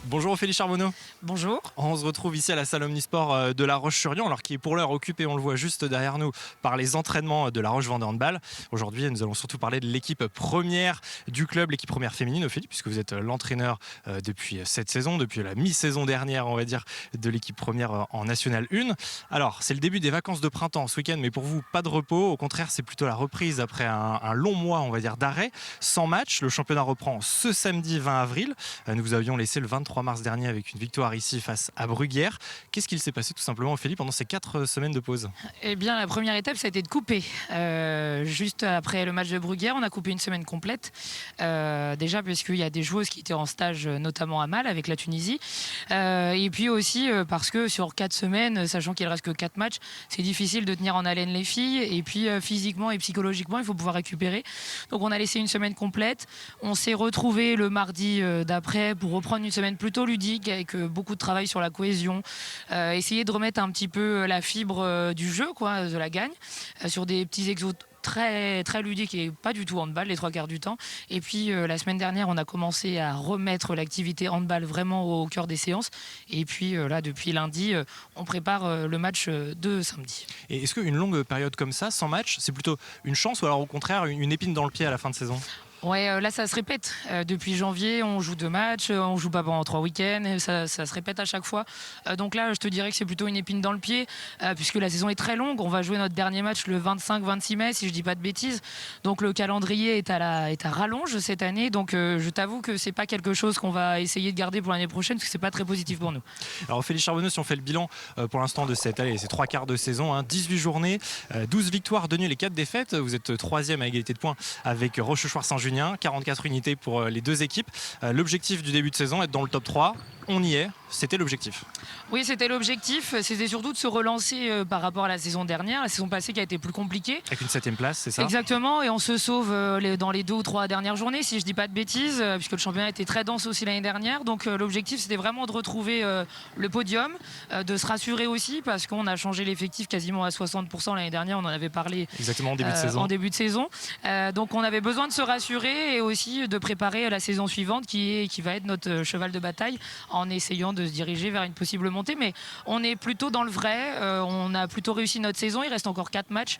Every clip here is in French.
Bonjour Ophélie Charbonneau. Bonjour. On se retrouve ici à la salle Omnisport de La Roche-sur-Yon, alors qui est pour l'heure occupée, on le voit juste derrière nous, par les entraînements de La Roche-Vendée Handball. Aujourd'hui, nous allons surtout parler de l'équipe première du club, l'équipe première féminine, Ophélie, puisque vous êtes l'entraîneur depuis cette saison, depuis la mi-saison dernière, on va dire, de l'équipe première en National 1. Alors, c'est le début des vacances de printemps ce week-end, mais pour vous, pas de repos. Au contraire, c'est plutôt la reprise après un long mois, on va dire, d'arrêt. Sans match, le championnat reprend ce samedi 20 avril. Nous vous avions laissé le 23 mars dernier avec une victoire ici face à Bruguière. Qu'est-ce qu'il s'est passé tout simplement, Ophélie, pendant ces 4 semaines de pause? Eh bien, la première étape, ça a été de couper. Juste après le match de Bruguière, on a coupé une semaine complète. Déjà, puisqu'il y a des joueuses qui étaient en stage, notamment à Mal, avec la Tunisie. Et puis aussi parce que sur 4 semaines, sachant qu'il ne reste que 4 matchs, c'est difficile de tenir en haleine les filles. Et puis physiquement et psychologiquement, il faut pouvoir récupérer. Donc on a laissé une semaine complète. On s'est retrouvés le mardi d'après pour reprendre une semaine plutôt ludique, avec beaucoup de travail sur la cohésion, essayer de remettre un petit peu la fibre du jeu, quoi, de la gagne, sur des petits exos très, très ludiques et pas du tout handball les 3 quarts du temps. Et puis la semaine dernière, on a commencé à remettre l'activité handball vraiment au cœur des séances. Et puis là, depuis lundi, on prépare le match de samedi. Et est-ce qu'une longue période comme ça, sans match, c'est plutôt une chance ou alors au contraire une épine dans le pied à la fin de saison? Ouais, là ça se répète. Depuis janvier, on joue 2 matchs, on joue pas pendant 3 week-ends, ça se répète à chaque fois. Donc là, je te dirais que c'est plutôt une épine dans le pied, puisque la saison est très longue. On va jouer notre dernier match le 25-26 mai, si je dis pas de bêtises. Donc le calendrier est à rallonge cette année. Donc je t'avoue que c'est pas quelque chose qu'on va essayer de garder pour l'année prochaine, parce que c'est pas très positif pour nous. Alors Ophélie Charbonneau, si on fait le bilan pour l'instant de ces 3 quarts de saison, 18 journées, 12 victoires, 2 nuls et 4 défaites. Vous êtes 3e à égalité de points avec Rochechouart-Saint-Junien. 44 unités pour les deux équipes. L'objectif du début de saison, être dans le top 3. On y est, c'était l'objectif. Oui, c'était l'objectif. C'était surtout de se relancer par rapport à la saison dernière, la saison passée qui a été plus compliquée. Avec une 7e place, c'est ça? Exactement, et on se sauve dans les 2 ou 3 dernières journées, si je dis pas de bêtises, puisque le championnat était très dense aussi l'année dernière. Donc l'objectif, c'était vraiment de retrouver le podium, de se rassurer aussi, parce qu'on a changé l'effectif quasiment à 60% l'année dernière, on en avait parlé. Exactement, en début de saison. Donc on avait besoin de se rassurer et aussi de préparer la saison suivante qui va être notre cheval de bataille, en essayant de se diriger vers une possible montée. Mais on est plutôt dans le vrai, on a plutôt réussi notre saison, il reste encore 4 matchs.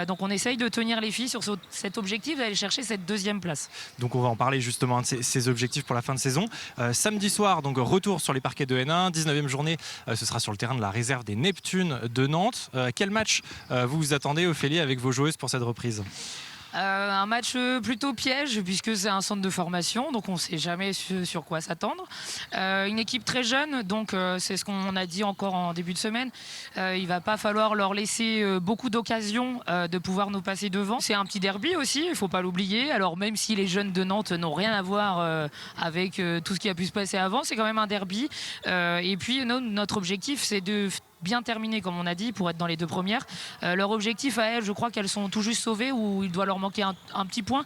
Donc on essaye de tenir les filles sur cet objectif d'aller chercher cette 2e place. Donc on va en parler justement de ces objectifs pour la fin de saison. Samedi soir, donc retour sur les parquets de N1, 19e journée, ce sera sur le terrain de la réserve des Neptunes de Nantes. Quel match vous vous attendez, Ophélie, avec vos joueuses pour cette reprise? Un match plutôt piège, puisque c'est un centre de formation, donc on ne sait jamais sur quoi s'attendre. Une équipe très jeune, donc c'est ce qu'on a dit encore en début de semaine. Il ne va pas falloir leur laisser beaucoup d'occasions de pouvoir nous passer devant. C'est un petit derby aussi, il ne faut pas l'oublier. Alors même si les jeunes de Nantes n'ont rien à voir avec tout ce qui a pu se passer avant, c'est quand même un derby. Et puis notre objectif, c'est de bien terminé, comme on a dit, pour être dans les 2 premières. Leur objectif à elles, je crois qu'elles sont tout juste sauvées, ou il doit leur manquer un petit point.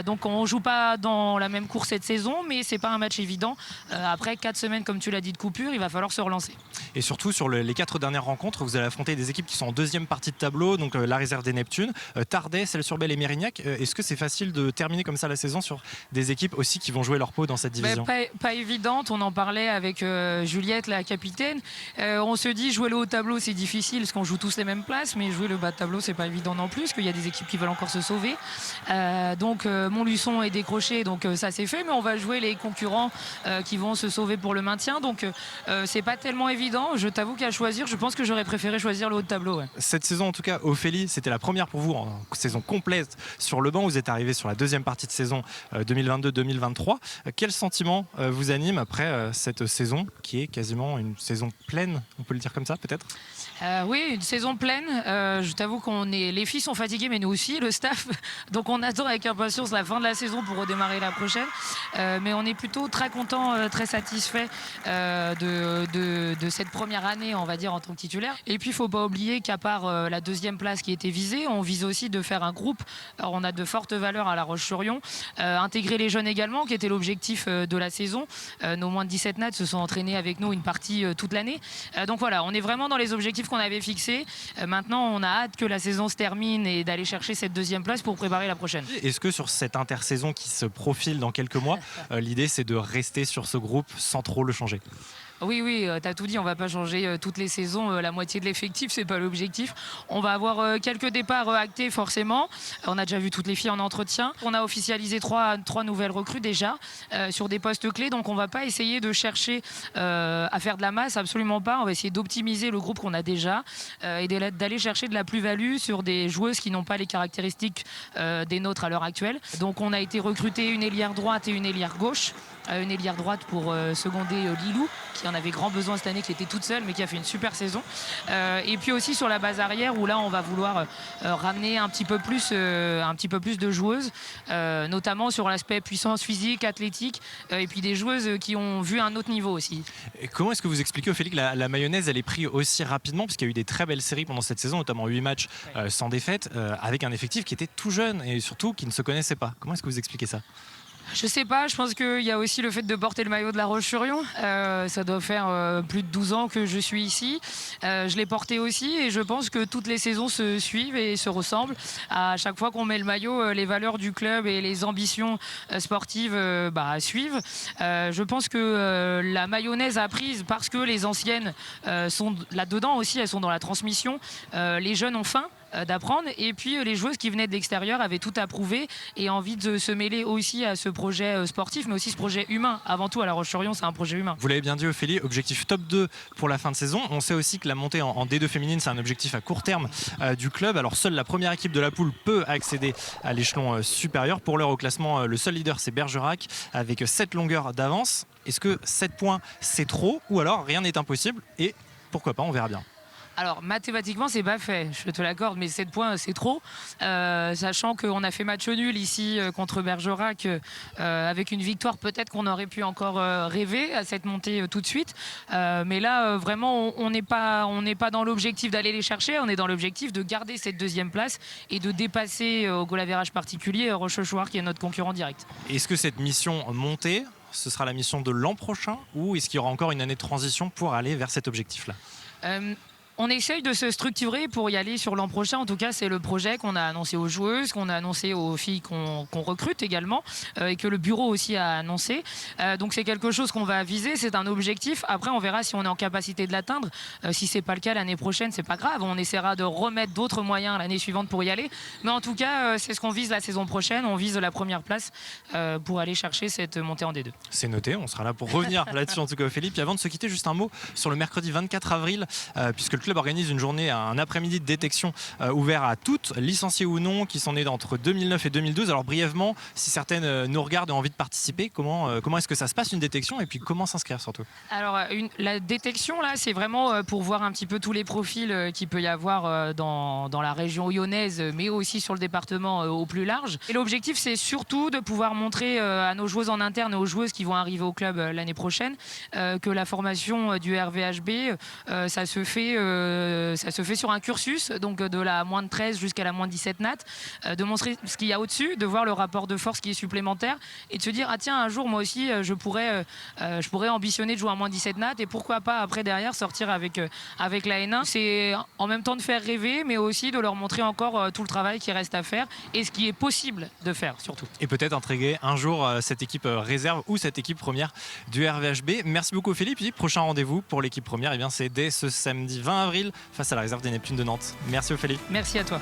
Donc on ne joue pas dans la même course cette saison, mais c'est pas un match évident. Après 4 semaines, comme tu l'as dit, de coupure, il va falloir se relancer. Et surtout, sur les 4 dernières rencontres, vous allez affronter des équipes qui sont en 2e partie de tableau, donc la réserve des Neptunes, Tardais, Celles-sur-Belle et Mérignac. Est-ce que c'est facile de terminer comme ça la saison sur des équipes aussi qui vont jouer leur peau dans cette division? Pas évidente, on en parlait avec Juliette, la capitaine. On se dit, jouer le haut tableau c'est difficile parce qu'on joue tous les mêmes places, mais jouer le bas de tableau c'est pas évident non plus, parce qu'il y a des équipes qui veulent encore se sauver. Donc Montluçon est décroché, donc ça c'est fait, mais on va jouer les concurrents qui vont se sauver pour le maintien, donc c'est pas tellement évident. Je t'avoue qu'à choisir, je pense que j'aurais préféré choisir le haut de tableau. Ouais. Cette saison en tout cas, Ophélie, c'était la première pour vous en saison complète sur le banc. Vous êtes arrivé sur la 2e partie de saison 2022-2023. Quel sentiment vous anime après cette saison qui est quasiment une saison pleine, on peut le dire comme ça peut-être? Oui, une saison pleine. Je t'avoue les filles sont fatiguées, mais nous aussi, le staff. Donc on attend avec impatience la fin de la saison pour redémarrer la prochaine. Mais on est plutôt très content, très satisfait de cette première année, on va dire, en tant que titulaire. Et puis il ne faut pas oublier qu'à part la 2e place qui était visée, on vise aussi de faire un groupe. Alors on a de fortes valeurs à La Roche-sur-Yon. Intégrer les jeunes également, qui était l'objectif de la saison. Nos moins de 17 nats se sont entraînés avec nous une partie toute l'année. Donc voilà, on est vraiment dans les objectifs qu'on avait fixés. Maintenant, on a hâte que la saison se termine et d'aller chercher cette deuxième place pour préparer la prochaine. Est-ce que sur cette intersaison qui se profile dans quelques mois, l'idée c'est de rester sur ce groupe sans trop le changer? Oui, tu as tout dit, on va pas changer toutes les saisons, la moitié de l'effectif, c'est pas l'objectif. On va avoir quelques départs actés forcément. On a déjà vu toutes les filles en entretien. On a officialisé trois nouvelles recrues déjà sur des postes clés, donc on va pas essayer de chercher à faire de la masse, absolument pas. On va essayer d'optimiser le groupe qu'on a déjà et d'aller chercher de la plus-value sur des joueuses qui n'ont pas les caractéristiques des nôtres à l'heure actuelle. Donc on a été recruté une ailière droite et une ailière gauche. Une ailière droite pour seconder Lilou, qui en avait grand besoin cette année, qui était toute seule mais qui a fait une super saison. Et puis aussi sur la base arrière où là on va vouloir ramener un petit peu plus de joueuses, notamment sur l'aspect puissance physique, athlétique, et puis des joueuses qui ont vu un autre niveau aussi. Et comment est-ce que vous expliquez, Ophélie, que la mayonnaise elle est prise aussi rapidement, parce qu'il y a eu des très belles séries pendant cette saison, notamment 8 matchs sans défaite, avec un effectif qui était tout jeune et surtout qui ne se connaissait pas. Comment est-ce que vous expliquez ça? Je sais pas, je pense qu'il y a aussi le fait de porter le maillot de La Roche-sur-Yon. Ça doit faire plus de 12 ans que je suis ici. Je l'ai porté aussi et je pense que toutes les saisons se suivent et se ressemblent. À chaque fois qu'on met le maillot, les valeurs du club et les ambitions sportives suivent. Je pense que la mayonnaise a prise parce que les anciennes sont là-dedans aussi, elles sont dans la transmission. Les jeunes ont faim d'apprendre et puis les joueuses qui venaient de l'extérieur avaient tout approuvé et envie de se mêler aussi à ce projet sportif mais aussi ce projet humain. Avant tout à La Roche-sur-Yon c'est un projet humain. Vous l'avez bien dit, Ophélie, objectif top 2 pour la fin de saison. On sait aussi que la montée en D2 féminine c'est un objectif à court terme du club. Alors seule la première équipe de la poule peut accéder à l'échelon supérieur. Pour l'heure au classement, le seul leader c'est Bergerac avec 7 longueurs d'avance. Est-ce que 7 points c'est trop ou alors rien n'est impossible et pourquoi pas, on verra bien. Alors mathématiquement c'est pas fait, je te l'accorde, mais 7 points c'est trop, sachant qu'on a fait match nul ici contre Bergerac avec une victoire, peut-être qu'on aurait pu encore rêver à cette montée tout de suite, mais là vraiment on n'est pas dans l'objectif d'aller les chercher, on est dans l'objectif de garder cette deuxième place et de dépasser au goal average particulier Rochechouart qui est notre concurrent direct. Est-ce que cette mission montée, ce sera la mission de l'an prochain ou est-ce qu'il y aura encore une année de transition pour aller vers cet objectif-là? On essaye de se structurer pour y aller sur l'an prochain. En tout cas, c'est le projet qu'on a annoncé aux joueuses, qu'on a annoncé aux filles qu'on recrute également et que le bureau aussi a annoncé. Donc c'est quelque chose qu'on va viser, c'est un objectif. Après, on verra si on est en capacité de l'atteindre. Si c'est pas le cas l'année prochaine, c'est pas grave. On essaiera de remettre d'autres moyens l'année suivante pour y aller. Mais en tout cas, c'est ce qu'on vise la saison prochaine. On vise la première place pour aller chercher cette montée en D2. C'est noté, on sera là pour revenir là-dessus en tout cas, Ophélie. Puis avant de se quitter, juste un mot sur le mercredi 24 avril, puisque le club organise une journée, un après-midi de détection ouvert à toutes, licenciées ou non, qui sont nées entre 2009 et 2012. Alors brièvement, si certaines nous regardent et ont envie de participer, comment est-ce que ça se passe une détection et puis comment s'inscrire surtout? Alors la détection là, c'est vraiment pour voir un petit peu tous les profils qu'il peut y avoir dans la région lyonnaise, mais aussi sur le département au plus large. Et l'objectif, c'est surtout de pouvoir montrer à nos joueuses en interne et aux joueuses qui vont arriver au club l'année prochaine que la formation du RVHB, ça se fait sur un cursus, donc de la moins de 13 jusqu'à la moins de 17 nat, de montrer ce qu'il y a au-dessus, de voir le rapport de force qui est supplémentaire et de se dire, ah tiens, un jour moi aussi je pourrais ambitionner de jouer à moins 17 nat et pourquoi pas après derrière sortir avec la N1. C'est en même temps de faire rêver, mais aussi de leur montrer encore tout le travail qui reste à faire et ce qui est possible de faire surtout. Et peut-être intégrer un jour cette équipe réserve ou cette équipe première du RVHB. Merci beaucoup Philippe. Puis prochain rendez-vous pour l'équipe première, c'est dès ce samedi 20 avril face à la réserve des Neptunes de Nantes. Merci Ophélie. Merci à toi.